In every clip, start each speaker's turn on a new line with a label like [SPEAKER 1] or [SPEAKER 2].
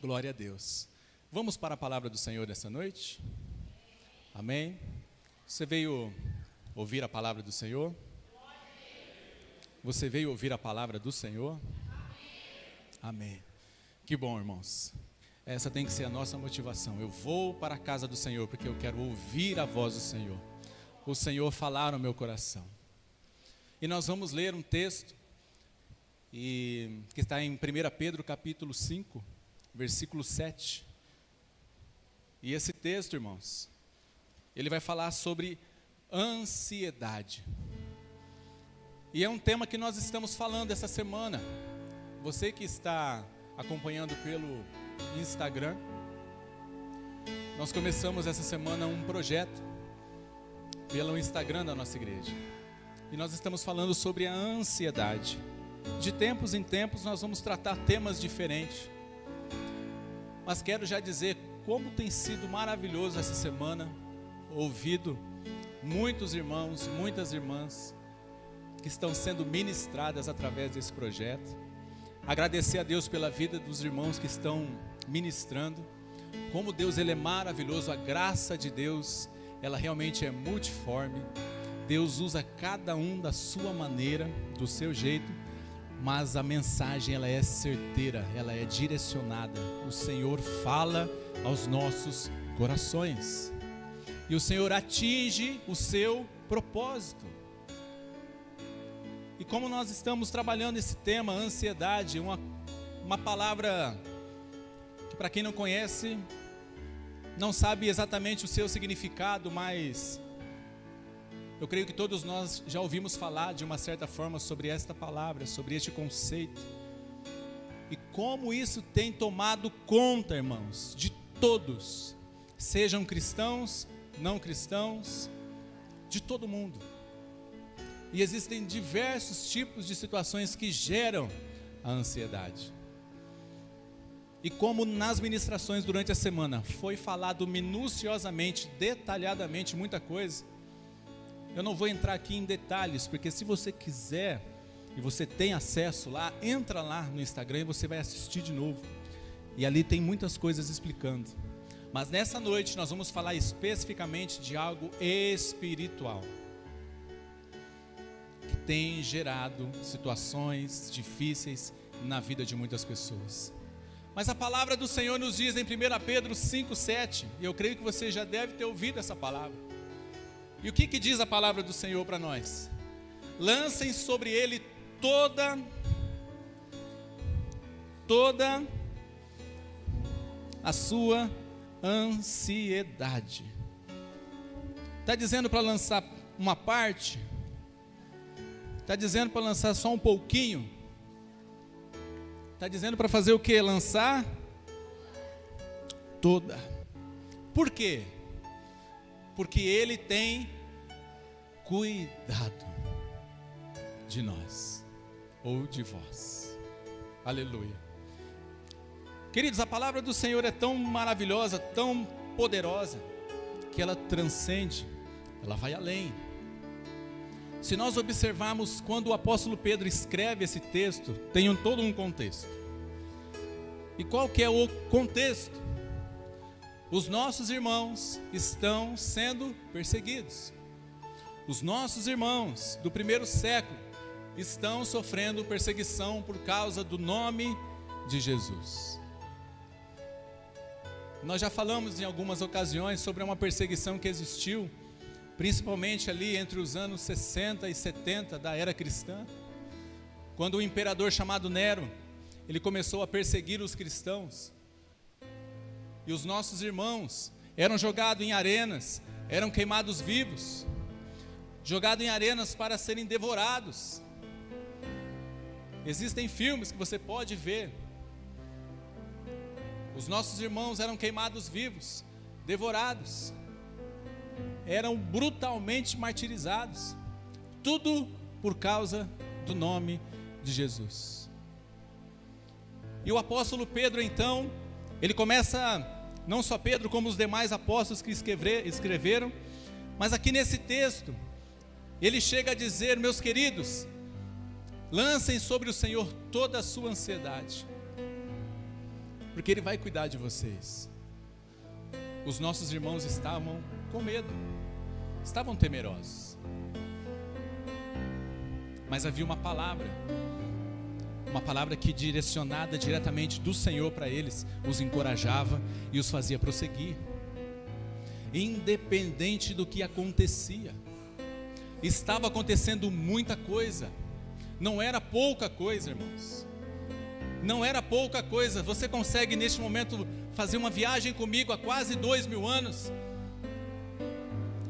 [SPEAKER 1] Glória a Deus. Vamos para a palavra do Senhor essa noite? Amém? Você veio ouvir a palavra do Senhor? Você veio ouvir a palavra do Senhor? Amém. Que bom, irmãos. Essa tem que ser a nossa motivação. Eu vou para a casa do Senhor porque eu quero ouvir a voz do Senhor. O Senhor falar no meu coração. E nós vamos ler um texto que está em 1 Pedro capítulo 5, versículo 7. E esse texto, irmãos, ele vai falar sobre ansiedade. E é um tema que nós estamos falando essa semana. Você que está acompanhando pelo Instagram, nós começamos essa semana um projeto pelo Instagram da nossa igreja. E nós estamos falando sobre a ansiedade. De tempos em tempos nós vamos tratar temas diferentes. Mas quero já dizer como tem sido maravilhoso essa semana, ouvido muitos irmãos, muitas irmãs que estão sendo ministradas através desse projeto. Agradecer a Deus pela vida dos irmãos que estão ministrando. Como Deus ele é maravilhoso, a graça de Deus, ela realmente é multiforme. Deus usa cada um da sua maneira, do seu jeito. Mas a mensagem ela é certeira, ela é direcionada. O Senhor fala aos nossos corações. E o Senhor atinge o seu propósito. E como nós estamos trabalhando esse tema, ansiedade, uma palavra que para quem não conhece, não sabe exatamente o seu significado, mas eu creio que todos nós já ouvimos falar de uma certa forma sobre esta palavra, sobre este conceito. E como isso tem tomado conta, irmãos, de todos, sejam cristãos, não cristãos, de todo mundo. E existem diversos tipos de situações que geram a ansiedade. E como nas ministrações durante a semana foi falado minuciosamente, detalhadamente, muita coisa, eu não vou entrar aqui em detalhes, porque se você quiser, e você tem acesso lá, entra lá no Instagram e você vai assistir de novo. E ali tem muitas coisas explicando. Mas nessa noite nós vamos falar especificamente de algo espiritual, que tem gerado situações difíceis na vida de muitas pessoas. Mas a palavra do Senhor nos diz em 1 Pedro 5,7, e eu creio que você já deve ter ouvido essa palavra. E o que diz a palavra do Senhor para nós? Lancem sobre ele toda a sua ansiedade. Está dizendo para lançar uma parte? Está dizendo para lançar só um pouquinho? Está dizendo para fazer o que? Lançar toda. Por quê? Porque ele tem cuidado de nós, ou de vós. Aleluia. Queridos, a palavra do Senhor é tão maravilhosa, tão poderosa, que ela transcende, ela vai além. Se nós observarmos quando o apóstolo Pedro escreve esse texto, tem todo um contexto. E qual que é o contexto? Os nossos irmãos estão sendo perseguidos. Os nossos irmãos do primeiro século estão sofrendo perseguição por causa do nome de Jesus. Nós já falamos em algumas ocasiões sobre uma perseguição que existiu, principalmente ali entre os anos 60 e 70 da era cristã, quando o imperador chamado Nero, ele começou a perseguir os cristãos. E os nossos irmãos eram jogados em arenas, eram queimados vivos, jogados em arenas para serem devorados. Existem filmes que você pode ver. Os nossos irmãos eram queimados vivos, devorados, eram brutalmente martirizados, tudo por causa do nome de Jesus. E o apóstolo Pedro então, ele começa, não só Pedro como os demais apóstolos que escreveram, mas aqui nesse texto, ele chega a dizer: meus queridos, lancem sobre o Senhor toda a sua ansiedade. porque Ele vai cuidar de vocês. Os nossos irmãos estavam com medo, estavam temerosos, mas havia uma palavra que, direcionada diretamente do Senhor para eles, os encorajava e os fazia prosseguir, independente do que acontecia. Estava acontecendo muita coisa, não era pouca coisa, irmãos, não era pouca coisa. Você consegue neste momento fazer uma viagem comigo há quase 2000 anos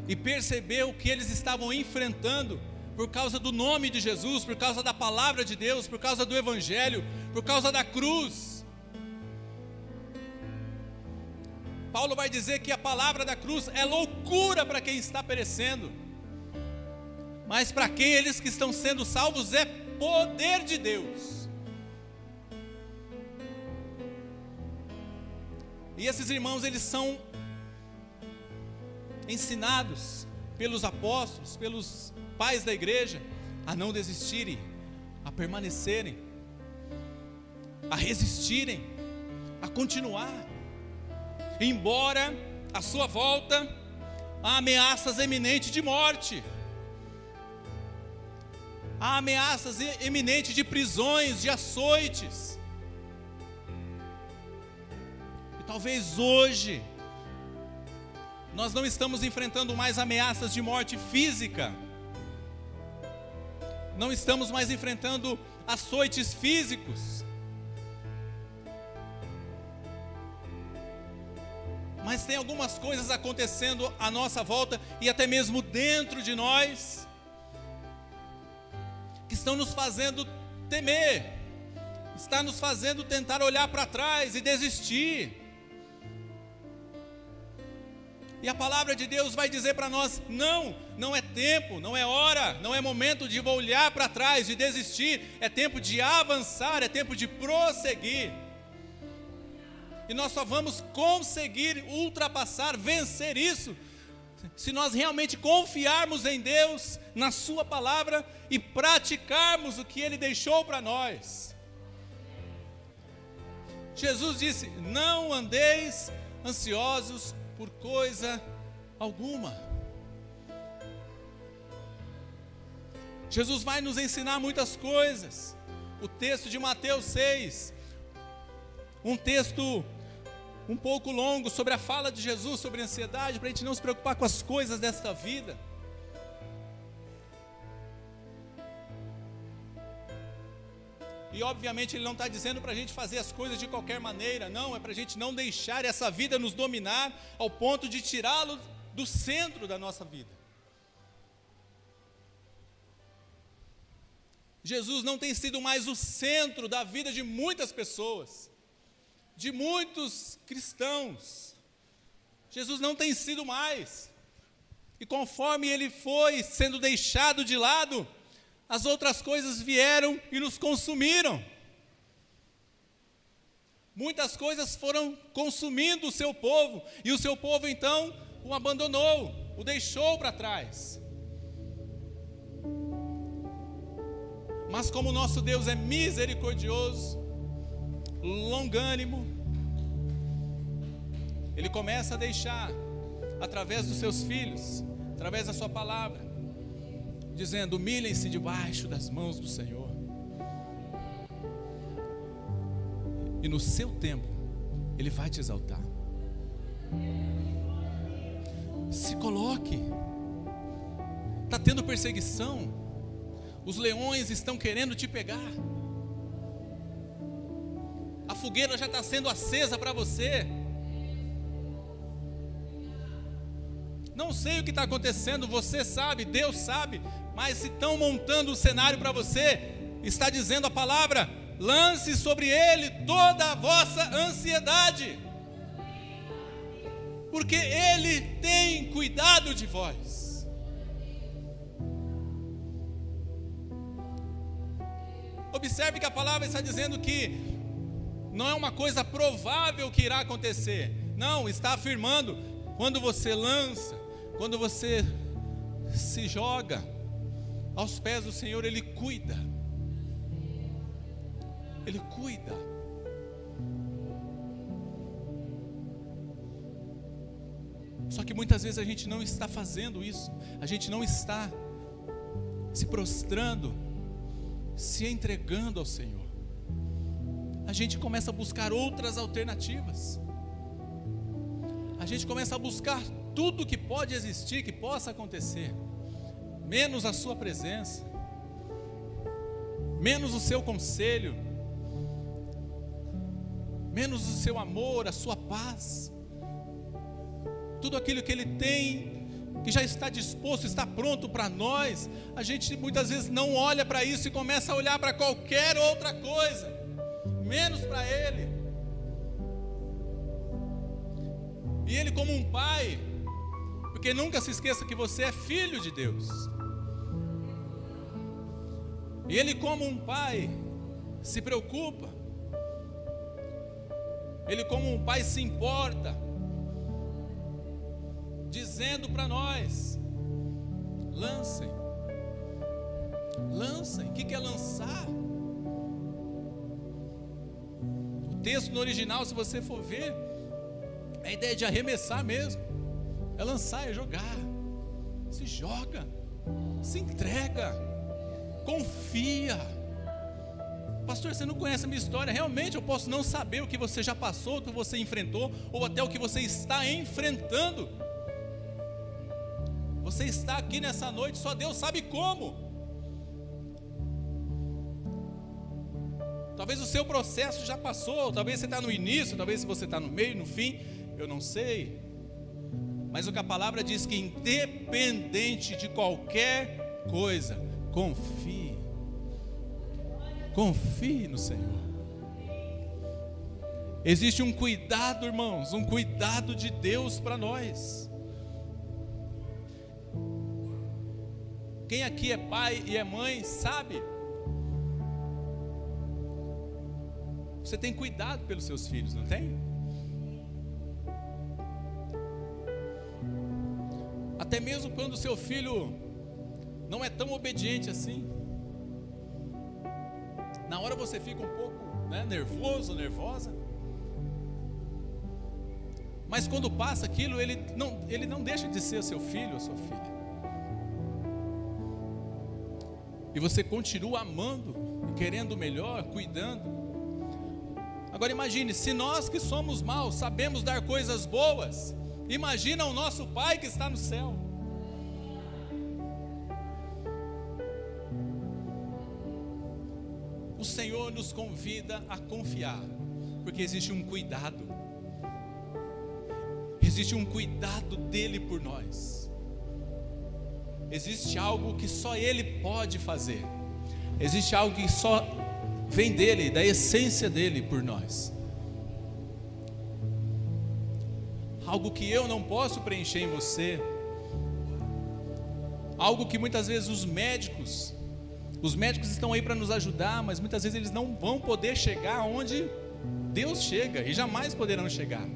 [SPEAKER 1] e perceber o que eles estavam enfrentando por causa do nome de Jesus, por causa da palavra de Deus, por causa do Evangelho, por causa da cruz. Paulo vai dizer que a palavra da cruz é loucura para quem está perecendo, mas para aqueles que estão sendo salvos é poder de Deus. E esses irmãos, eles são ensinados pelos apóstolos, pelos pais da igreja, a não desistirem, a permanecerem, a resistirem, a continuar, embora à sua volta há ameaças eminentes de morte, há ameaças eminentes de prisões, de açoites. E talvez hoje nós não estamos enfrentando mais ameaças de morte física, não estamos mais enfrentando açoites físicos, mas tem algumas coisas acontecendo à nossa volta e até mesmo dentro de nós, que estão nos fazendo temer, está nos fazendo tentar olhar para trás e desistir. E a palavra de Deus vai dizer para nós: não é tempo, não é hora, não é momento de olhar para trás, de desistir. É tempo de avançar, é tempo de prosseguir. E nós só vamos conseguir ultrapassar, vencer isso, se nós realmente confiarmos em Deus, na sua palavra, e praticarmos o que Ele deixou para nós. Jesus disse: não andeis ansiosos por coisa alguma. Jesus vai nos ensinar muitas coisas. O texto de Mateus 6, um texto um pouco longo sobre a fala de Jesus sobre a ansiedade, para a gente não se preocupar com as coisas desta vida. E obviamente Ele não está dizendo para a gente fazer as coisas de qualquer maneira, não, é para a gente não deixar essa vida nos dominar ao ponto de tirá-lo do centro da nossa vida. Jesus não tem sido mais o centro da vida de muitas pessoas, de muitos cristãos. Jesus não tem sido mais, e conforme Ele foi sendo deixado de lado, as outras coisas vieram e nos consumiram. Muitas coisas foram consumindo o seu povo, e o seu povo então o abandonou, o deixou para trás. Mas como o nosso Deus é misericordioso, longânimo, Ele começa a deixar, através dos seus filhos, através da sua palavra, dizendo: humilhem-se debaixo das mãos do Senhor, e no seu tempo Ele vai te exaltar. Se coloque. Está tendo perseguição, os leões estão querendo te pegar, a fogueira já está sendo acesa para você. Não sei o que está acontecendo, você sabe, Deus sabe, mas se estão montando um cenário para você, está dizendo a palavra: lance sobre Ele toda a vossa ansiedade, porque Ele tem cuidado de vós. Observe que a palavra está dizendo que não é uma coisa provável que irá acontecer, não, está afirmando: quando você lança, quando você se joga aos pés do Senhor, Ele cuida. Ele cuida. Só que muitas vezes a gente não está fazendo isso, a gente não está se prostrando, se entregando ao Senhor. A gente começa a buscar outras alternativas, a gente começa a buscar tudo que pode existir, que possa acontecer, menos a sua presença, menos o seu conselho, menos o seu amor, a sua paz, tudo aquilo que Ele tem, que já está disposto, está pronto para nós. A gente muitas vezes não olha para isso e começa a olhar para qualquer outra coisa, menos para Ele. E Ele, como um pai, porque nunca se esqueça que você é filho de Deus, e Ele, como um pai, se preocupa, Ele, como um pai, se importa, dizendo para nós: lancem. O que é lançar? O texto no original, se você for ver, é a ideia de arremessar mesmo, é lançar, é jogar. Se joga, se entrega, confia. Pastor, você não conhece a minha história. Realmente eu posso não saber o que você já passou, o que você enfrentou, ou até o que você está enfrentando. Você está aqui nessa noite, só Deus sabe como. Talvez o seu processo já passou, talvez você está no início, talvez você está no meio, no fim, eu não sei. Mas o que a palavra diz, que independente de qualquer coisa, confie no Senhor. Existe um cuidado, irmãos, um cuidado de Deus para nós. Quem aqui é pai e é mãe sabe. Você tem cuidado pelos seus filhos, não tem? Até mesmo quando o seu filho não é tão obediente assim, na hora você fica um pouco, nervoso, nervosa. Mas quando passa aquilo, ele não deixa de ser seu filho ou sua filha. E você continua amando, querendo o melhor, cuidando. Agora imagine, se nós que somos maus sabemos dar coisas boas, imagina o nosso Pai que está no céu. O Senhor nos convida a confiar, porque existe um cuidado. Existe um cuidado dele por nós. Existe algo que só Ele pode fazer. Existe algo que só vem dele, da essência dele por nós. Algo que eu não posso preencher em você. Algo que muitas vezes os médicos estão aí para nos ajudar, mas muitas vezes eles não vão poder chegar onde Deus chega, e jamais poderão chegar.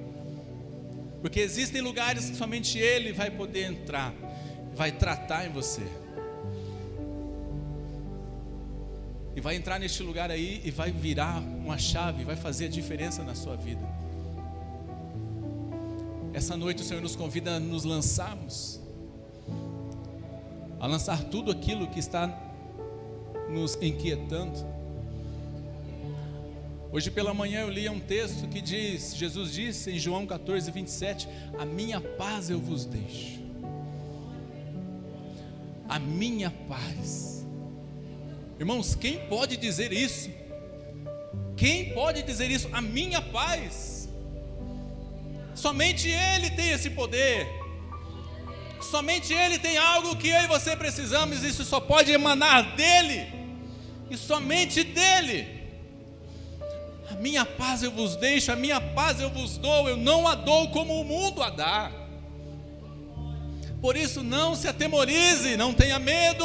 [SPEAKER 1] Porque existem lugares que somente Ele vai poder entrar, vai tratar em você, e vai entrar neste lugar aí e vai virar uma chave, vai fazer a diferença na sua vida. Essa noite o Senhor nos convida a nos lançarmos, a lançar tudo aquilo que está nos inquietando. Hoje pela manhã eu li um texto que diz, Jesus disse em João 14, 27, a minha paz eu vos deixo. A minha paz. Irmãos, quem pode dizer isso? Quem pode dizer isso? A minha paz. Somente Ele tem esse poder. Somente Ele tem algo que eu e você precisamos. Isso só pode emanar dEle, e somente dEle. A minha paz eu vos deixo, a minha paz eu vos dou. Eu não a dou como o mundo a dá. Por isso não se atemorize, não tenha medo.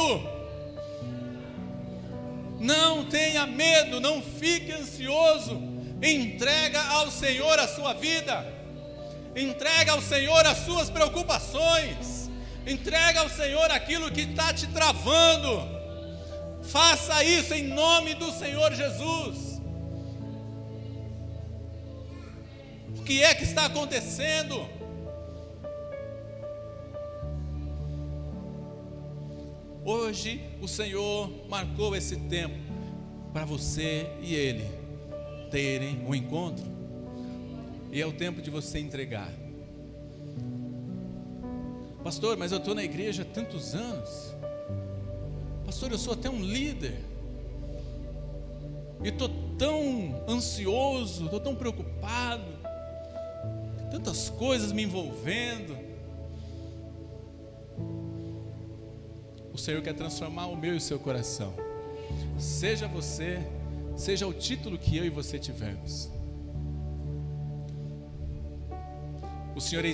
[SPEAKER 1] Não tenha medo, não fique ansioso. Entrega ao Senhor a sua vida. Entrega ao Senhor as suas preocupações. Entrega ao Senhor aquilo que está te travando. Faça isso em nome do Senhor Jesus. O que é que está acontecendo? Hoje o Senhor marcou esse tempo para você e Ele terem um encontro, e é o tempo de você entregar. Pastor, mas eu estou na igreja há tantos anos. Pastor, eu sou até um líder, e estou tão ansioso, estou tão preocupado, tantas coisas me envolvendo. O Senhor quer transformar o meu e o seu coração. Seja você, seja o título que eu e você tivermos. O Senhor é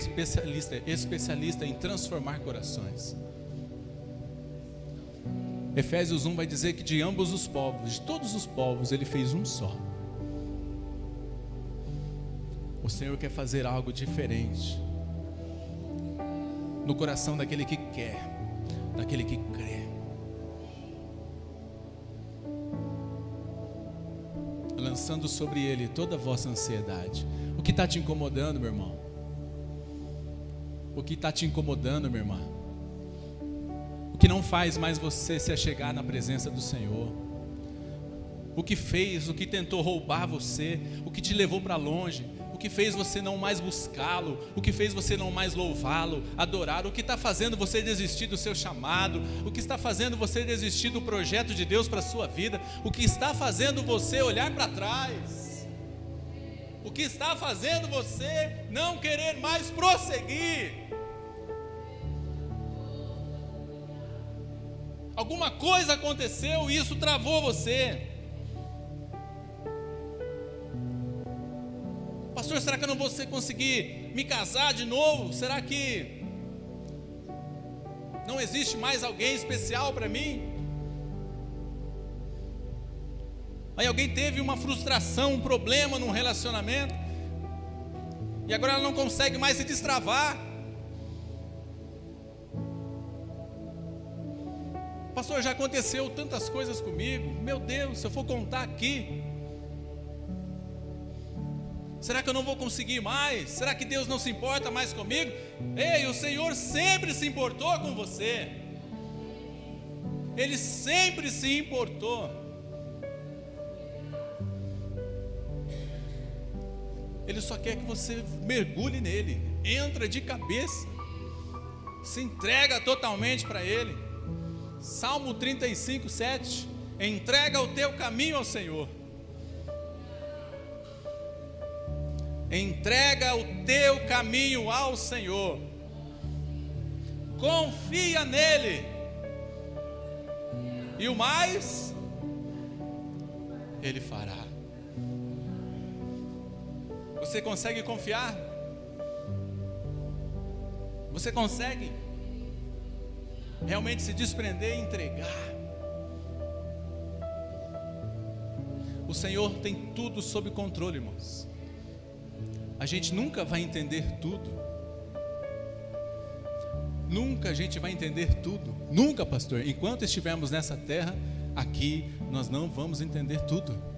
[SPEAKER 1] especialista em transformar corações. Efésios 1 vai dizer que de ambos os povos, de todos os povos, Ele fez um só. O Senhor quer fazer algo diferente no coração daquele que quer, daquele que crê. Lançando sobre Ele toda a vossa ansiedade. O que está te incomodando, meu irmão? O que está te incomodando, minha irmã? O que não faz mais você se achegar na presença do Senhor? O que fez, o que tentou roubar você? O que te levou para longe? O que fez você não mais buscá-lo? O que fez você não mais louvá-lo, adorar? O que está fazendo você desistir do seu chamado? O que está fazendo você desistir do projeto de Deus para a sua vida? O que está fazendo você olhar para trás? O que está fazendo você não querer mais prosseguir? Alguma coisa aconteceu e isso travou você. Pastor, será que eu não vou conseguir me casar de novo? Será que não existe mais alguém especial para mim? Aí alguém teve uma frustração, um problema num relacionamento, e agora ela não consegue mais se destravar. Pastor, já aconteceu tantas coisas comigo. Meu Deus, se eu for contar aqui, será que eu não vou conseguir mais? Será que Deus não se importa mais comigo? Ei, o Senhor sempre se importou com você. Ele sempre se importou. Ele só quer que você mergulhe nele, entra de cabeça, se entrega totalmente para Ele. Salmo 35, 7, entrega o teu caminho ao Senhor. Entrega o teu caminho ao Senhor. Confia nele. E o mais, Ele fará. Você consegue confiar? Você consegue realmente se desprender e entregar? O Senhor tem tudo sob controle, irmãos. A gente nunca vai entender tudo. Nunca a gente vai entender tudo. Nunca, pastor. Enquanto estivermos nessa terra, aqui, nós não vamos entender tudo.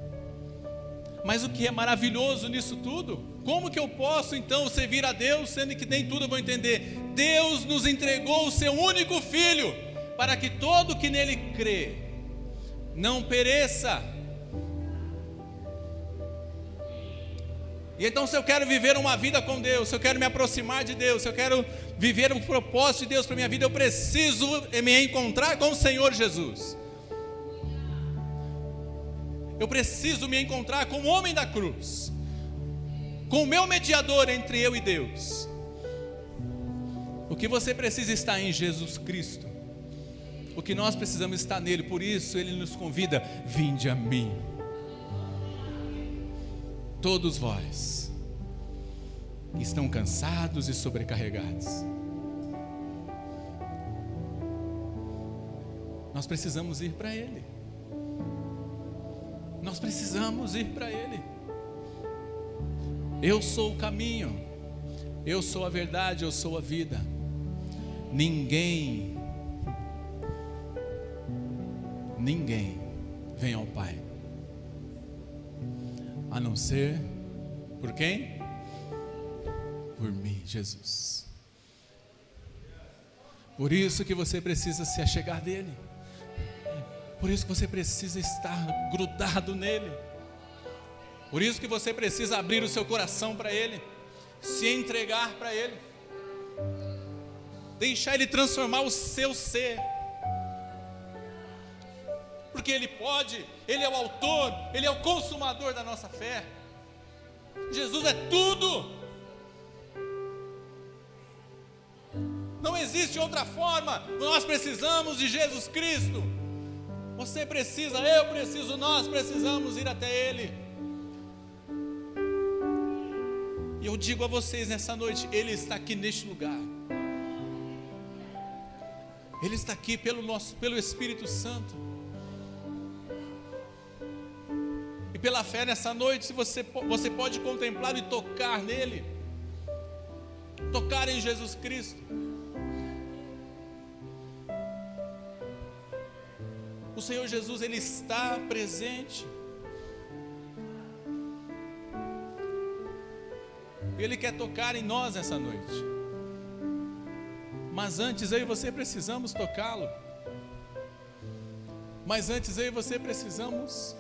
[SPEAKER 1] Mas o que é maravilhoso nisso tudo? Como que eu posso então servir a Deus, sendo que nem tudo eu vou entender? Deus nos entregou o seu único Filho, para que todo que nele crê não pereça. E então, se eu quero viver uma vida com Deus, se eu quero me aproximar de Deus, se eu quero viver o propósito de Deus para a minha vida, eu preciso me encontrar com o Senhor Jesus. Eu preciso me encontrar com o homem da cruz, com o meu mediador entre eu e Deus. O que você precisa estar em Jesus Cristo. O que nós precisamos estar nele. Por isso Ele nos convida: vinde a mim, todos vós que estão cansados e sobrecarregados. Nós precisamos ir para Ele. Nós precisamos ir para Ele. Eu sou o caminho, eu sou a verdade, eu sou a vida. Ninguém vem ao Pai a não ser por quem? Por mim, Jesus. Por isso que você precisa se achegar dele. Por isso que você precisa estar grudado nele. Por isso que você precisa abrir o seu coração para ele, se entregar para ele, deixar ele transformar o seu ser. Porque ele pode, ele é o autor, ele é o consumador da nossa fé. Jesus é tudo. Não existe outra forma. Nós precisamos de Jesus Cristo. Você precisa, eu preciso, nós precisamos ir até ele. E eu digo a vocês nessa noite, ele está aqui neste lugar. Ele está aqui pelo Espírito Santo. E pela fé nessa noite, se você pode contemplar e tocar nele, tocar em Jesus Cristo. O Senhor Jesus, ele está presente. Ele quer tocar em nós essa noite. Mas antes eu e você precisamos tocá-lo. Mas antes eu e você precisamos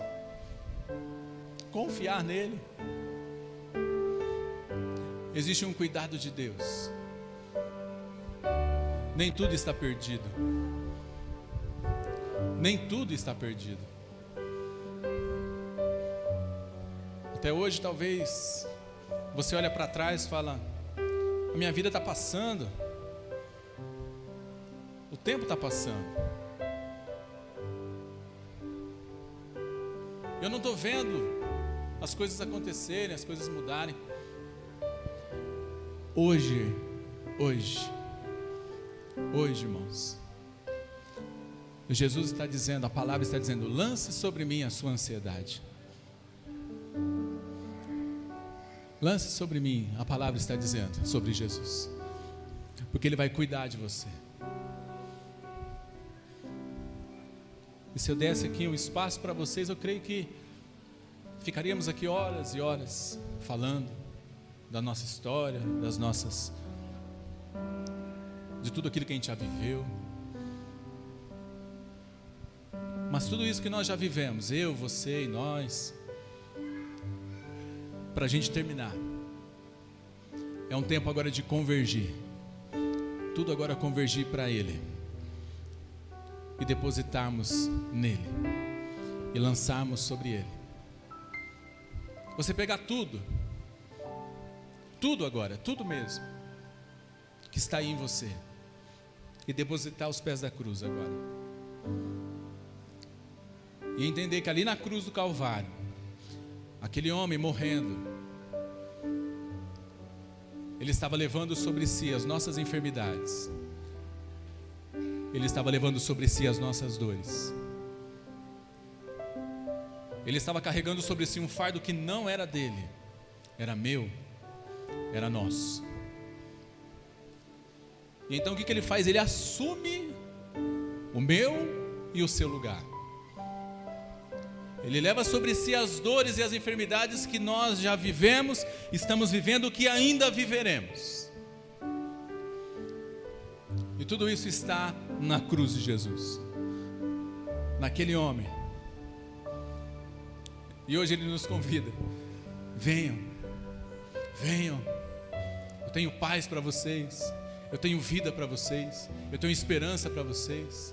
[SPEAKER 1] confiar nele. Existe um cuidado de Deus. Nem tudo está perdido. Nem tudo está perdido. Até hoje talvez você olha para trás e fala: a minha vida está passando, o tempo está passando, eu não estou vendo as coisas acontecerem, as coisas mudarem. Hoje, irmãos, Jesus está dizendo, a palavra está dizendo: lance sobre mim a sua ansiedade. Lance sobre mim, a palavra está dizendo, sobre Jesus. Porque Ele vai cuidar de você. E se eu desse aqui um espaço para vocês, eu creio que ficaríamos aqui horas e horas falando da nossa história, de tudo aquilo que a gente já viveu. Mas tudo isso que nós já vivemos, eu, você e nós, para a gente terminar, é um tempo agora de convergir. Tudo agora convergir para Ele e depositarmos nele e lançarmos sobre Ele. Você pegar tudo agora, tudo mesmo que está aí em você, e depositar aos pés da cruz agora, e entender que ali na cruz do Calvário, aquele homem morrendo, ele estava levando sobre si as nossas enfermidades, ele estava levando sobre si as nossas dores, ele estava carregando sobre si um fardo que não era dele, era meu, era nosso. E então o que ele faz? Ele assume o meu e o seu lugar. Ele leva sobre si as dores e as enfermidades que nós já vivemos, estamos vivendo, que ainda viveremos. E tudo isso está na cruz de Jesus, naquele homem. E hoje Ele nos convida: venham, eu tenho paz para vocês, eu tenho vida para vocês, eu tenho esperança para vocês.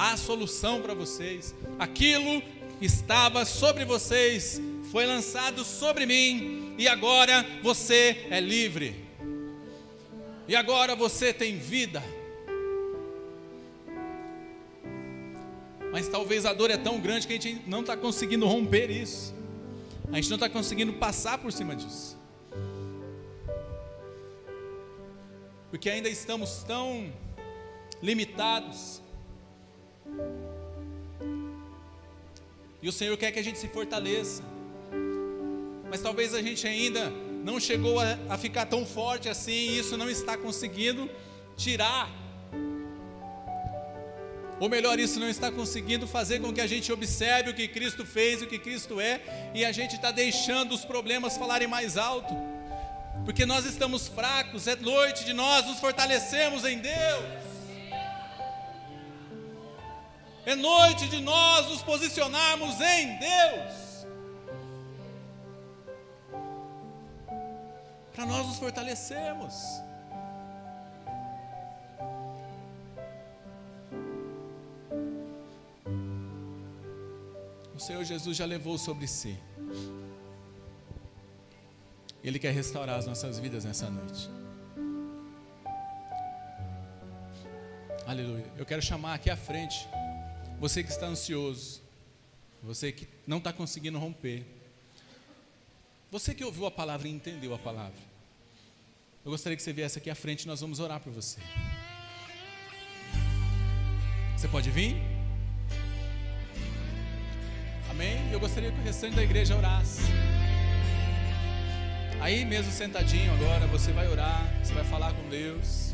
[SPEAKER 1] Há solução para vocês. Aquilo que estava sobre vocês foi lançado sobre mim, e agora você é livre, e agora você tem vida. Mas talvez a dor é tão grande que a gente não está conseguindo romper isso, a gente não está conseguindo passar por cima disso, porque ainda estamos tão limitados. E o Senhor quer que a gente se fortaleça, mas talvez a gente ainda não chegou a ficar tão forte assim, e isso não está conseguindo tirar, ou melhor, isso não está conseguindo fazer com que a gente observe o que Cristo fez, o que Cristo é, e a gente está deixando os problemas falarem mais alto. porque nós estamos fracos. É noite de nós nos fortalecermos em Deus. É noite de nós nos posicionarmos em Deus, para nós nos fortalecermos. O Senhor Jesus já levou sobre si. Ele quer restaurar as nossas vidas nessa noite. Aleluia. Eu quero chamar aqui à frente você que está ansioso, você que não está conseguindo romper, você que ouviu a palavra e entendeu a palavra. Eu gostaria que você viesse aqui à frente e nós vamos orar por você. Você pode vir? Amém? Eu gostaria que o restante da igreja orasse. Aí mesmo sentadinho agora, você vai orar, você vai falar com Deus.